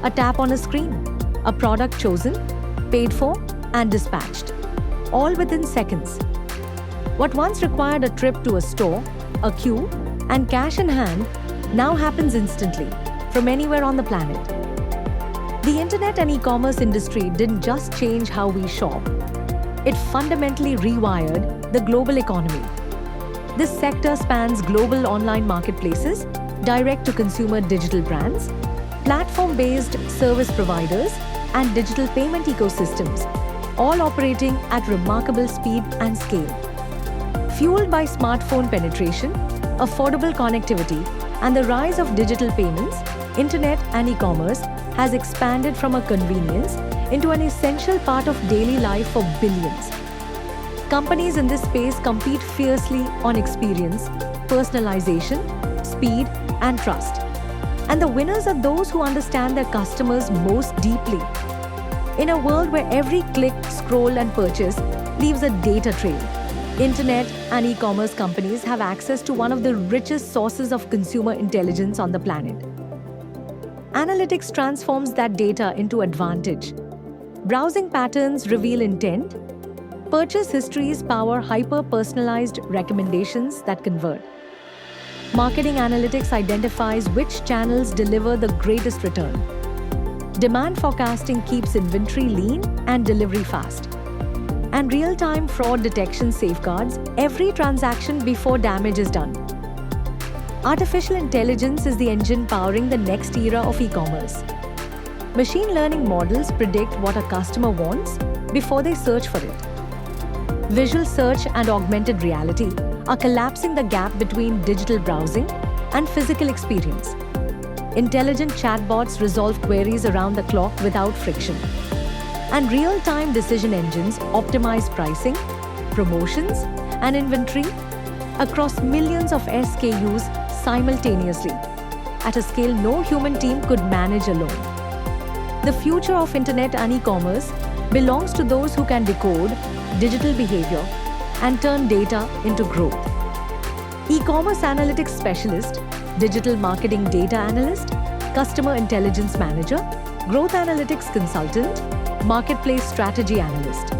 A tap on a screen, a product chosen, paid for, and dispatched, all within seconds. What once required a trip to a store, a queue, and cash in hand now happens instantly from anywhere on the planet. The internet and e-commerce industry didn't just change how we shop, it fundamentally rewired the global economy. This sector spans global online marketplaces, direct-to-consumer digital brands, platform-based service providers, and digital payment ecosystems, all operating at remarkable speed and scale. Fueled by smartphone penetration, affordable connectivity, and the rise of digital payments, internet and e-commerce has expanded from a convenience into an essential part of daily life for billions. Companies in this space compete fiercely on experience, personalization, speed, and trust. And the winners are those who understand their customers most deeply. In a world where every click, scroll, and purchase leaves a data trail, internet and e-commerce companies have access to one of the richest sources of consumer intelligence on the planet. Analytics transforms that data into advantage. Browsing patterns reveal intent. Purchase histories power hyper-personalized recommendations that convert. Marketing analytics identifies which channels deliver the greatest return. Demand forecasting keeps inventory lean and delivery fast. And real-time fraud detection safeguards every transaction before damage is done. Artificial intelligence is the engine powering the next era of e-commerce. Machine learning models predict what a customer wants before they search for it. Visual search and augmented reality are collapsing the gap between digital browsing and physical experience. Intelligent chatbots resolve queries around the clock without friction. And real-time decision engines optimize pricing, promotions, and inventory across millions of SKUs simultaneously, at a scale no human team could manage alone. The future of internet and e-commerce belongs to those who can decode digital behavior and turn data into growth. E-commerce analytics specialist, digital marketing data analyst, customer intelligence manager, growth analytics consultant, marketplace strategy analyst.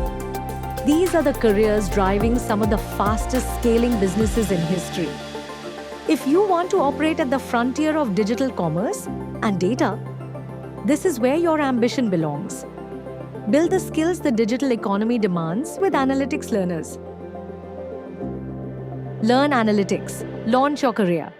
These are the careers driving some of the fastest scaling businesses in history. If you want to operate at the frontier of digital commerce and data, this is where your ambition belongs. Build the skills the digital economy demands with analytics learners. Learn analytics. Launch your career.